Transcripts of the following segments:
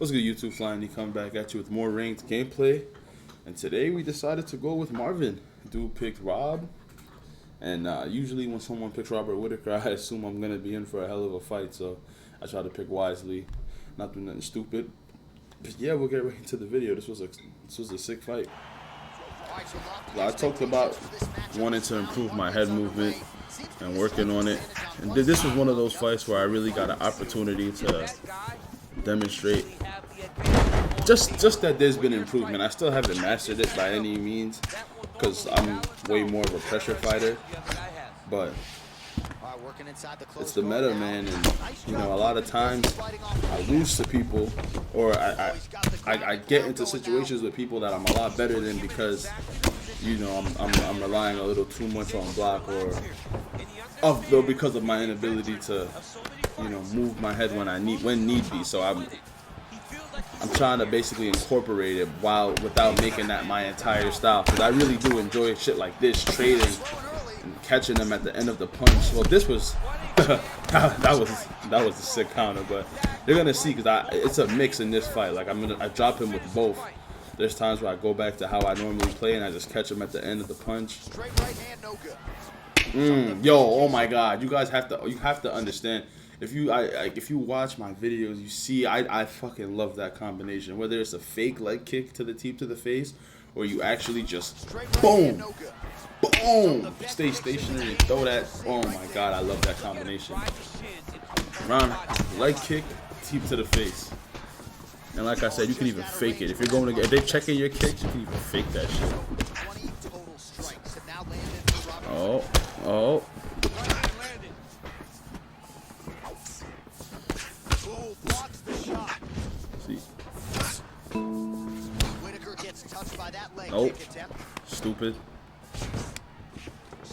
What's good, YouTube? Flying, come back at you with more ranked gameplay. And today we decided to go with Marvin. Dude picked Rob. And usually when someone picks Robert Whittaker, I assume I'm going to be in for a hell of a fight. So I try to pick wisely, not do nothing stupid. But yeah, we'll get right into the video. This was a sick fight. I talked about wanting to improve my head movement and working on it. And this was one of those fights where I really got an opportunity to demonstrate just that there's been improvement. I still haven't mastered it by any means because I'm way more of a pressure fighter, but it's the meta, man. And you know, a lot of times I lose to people, or I get into situations with people that I'm a lot better than because, you know, I'm relying a little too much on block, or because of my inability to, you know, move my head when need be. So I'm trying to basically incorporate it without making that my entire style, because I really do enjoy shit like this, trading and catching them at the end of the punch. Well, this was that was a sick counter, but you're gonna see because it's a mix in this fight. Like I drop him with both. There's times where I go back to how I normally play and I just catch him at the end of the punch. Yo, oh my God, you guys have to understand. If you watch my videos, you see I fucking love that combination. Whether it's a fake leg kick to the teeth to the face, or you actually just boom, boom, stay stationary and throw that. Oh my God, I love that combination. Round leg kick, teeth to the face. And like I said, you can even fake it. If you're going to if they're checking your kicks, you can even fake that shit. Oh. See. Nope. Stupid.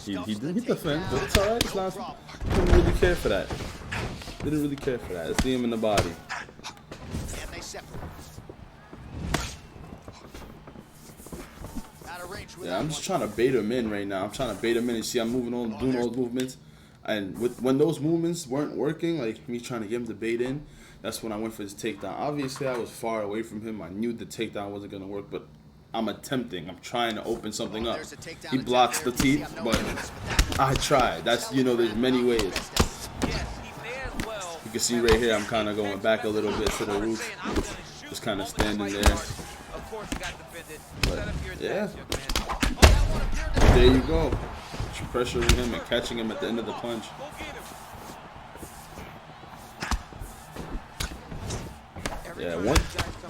He didn't defend, but it's alright. It's not. Didn't really care for that. Let's see him in the body. Yeah, I'm just trying to bait him in right now. I'm trying to bait him in and see I'm doing those movements. And when those movements weren't working, like me trying to get him to bait in, that's when I went for his takedown. Obviously, I was far away from him. I knew the takedown wasn't going to work, but I'm attempting. I'm trying to open something up. He blocks the teeth, but I tried. That's, you know, there's many ways. You can see right here, I'm kind of going back a little bit to the roots. Just kind of standing there. But, yeah. There you go. Pressuring him and catching him at the end of the punch. Yeah,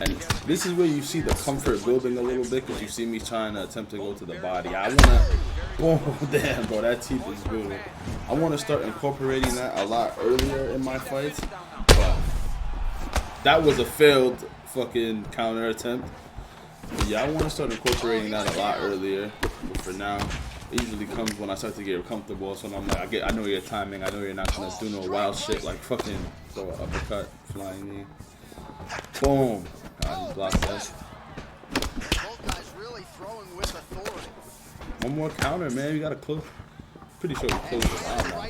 and this is where you see the comfort building a little bit, because you see me trying to attempt to go to the body. I want to, oh damn, bro, that teeth is brutal. I want to start incorporating that a lot earlier in my fights, but that was a failed fucking counter attempt. But yeah, I want to start incorporating that a lot earlier, but for now, it usually comes when I start to get comfortable. So I'm like, I know your timing. I know you're not gonna do no wild shit like fucking throw an uppercut, flying knee. Boom. God, he blocked that. One more counter, man. You gotta close. Pretty sure we closed the round now.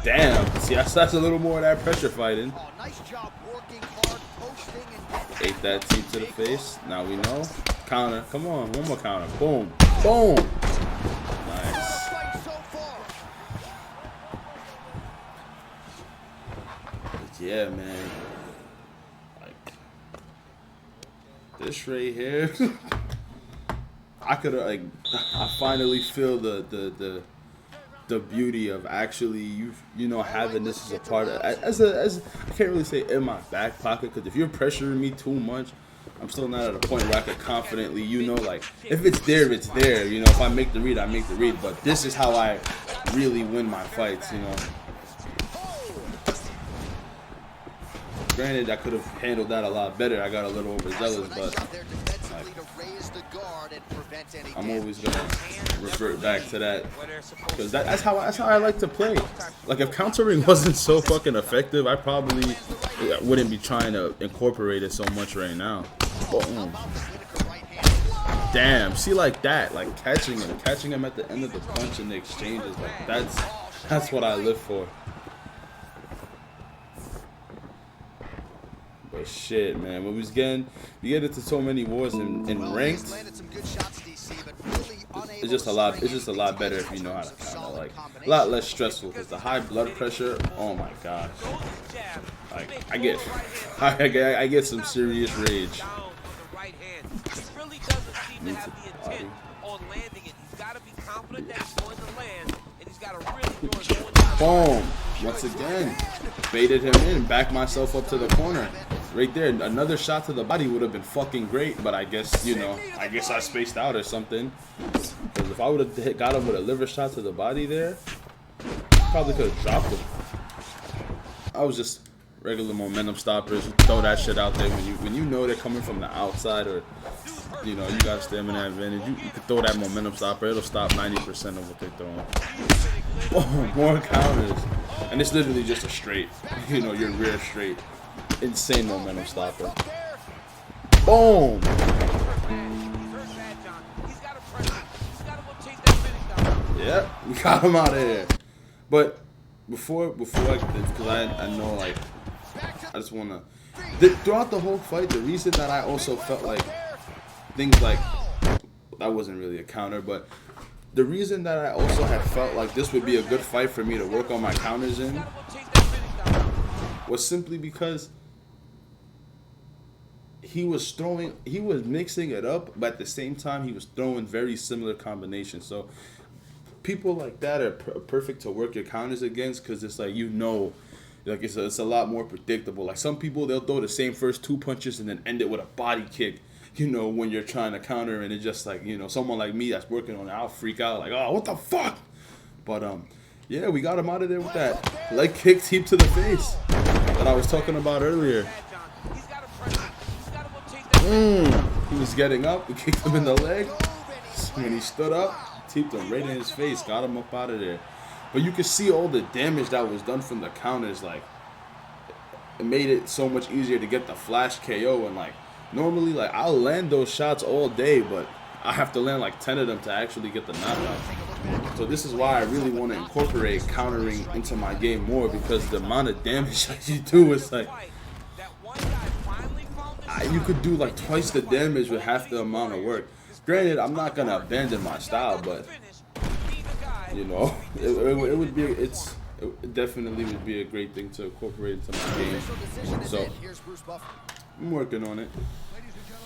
Damn. See, that's a little more of that pressure fighting. Ate that teeth to the face. Now we know. Counter. Come on. One more counter. Boom. Boom. Nice. But yeah, man. Like this right here. I finally feel the beauty of actually you know having this as a part of as I can't really say in my back pocket, because if you're pressuring me too much, I'm still not at a point where I could confidently, you know, like, if it's there, it's there. You know, if I make the read, I make the read. But this is how I really win my fights, you know. Granted, I could have handled that a lot better. I got a little overzealous, but like, I'm always going to revert back to that. Because that's how I like to play. Like, if countering wasn't so fucking effective, I probably wouldn't be trying to incorporate it so much right now. Boom. Damn, see, like that, like catching him at the end of the punch and the exchanges, like that's what I live for. But shit, man, when we get into so many wars in ranked, it's just a lot. It's just a lot better if you know how to counter. Like a lot less stressful because the high blood pressure. Oh my gosh, like I get some serious rage. Boom! Once again, baited him in, backed myself up to the corner. Right there, another shot to the body would have been fucking great, but I guess, you know, I spaced out or something. Because if I would have got him with a liver shot to the body there, probably could have dropped him. I was just regular momentum stoppers. Throw that shit out there when you know they're coming from the outside, or you know you got a stamina advantage. You can throw that momentum stopper. It'll stop 90% of what they're throwing. Oh, more counters, and it's literally just a straight. You know, your rear straight. Insane momentum stopper. Boom. Yeah, we got him out of here. But before because I know, like, I just wanna throughout the whole fight, the reason that I also felt like things like that wasn't really a counter, but the reason that I also had felt like this would be a good fight for me to work on my counters in was simply because he was mixing it up, but at the same time he was throwing very similar combinations. So people like that are perfect to work your counters against, because it's like, you know, like it's a lot more predictable. Like some people, they'll throw the same first 2 punches and then end it with a body kick, you know, when you're trying to counter, and it's just like, you know, someone like me that's working on it, I'll freak out like, oh, what the fuck? But yeah, we got him out of there with that leg kick deep to the face that I was talking about earlier. He was getting up, we kicked him in the leg. When he stood up, teeped him right in his face, got him up out of there. But you can see all the damage that was done from the counters. Like, it made it so much easier to get the flash KO. And like, normally, like, I'll land those shots all day, but I have to land like 10 of them to actually get the knockout. So this is why I really want to incorporate countering into my game more, because the amount of damage that you do is like, you could do like twice the damage with half the amount of work. Granted, I'm not gonna abandon my style, but you know, it definitely would be a great thing to incorporate into my game. So I'm working on it.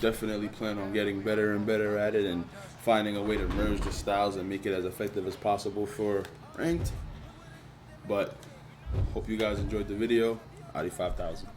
Definitely plan on getting better and better at it, and finding a way to merge the styles and make it as effective as possible for ranked. But hope you guys enjoyed the video. Adi 5000.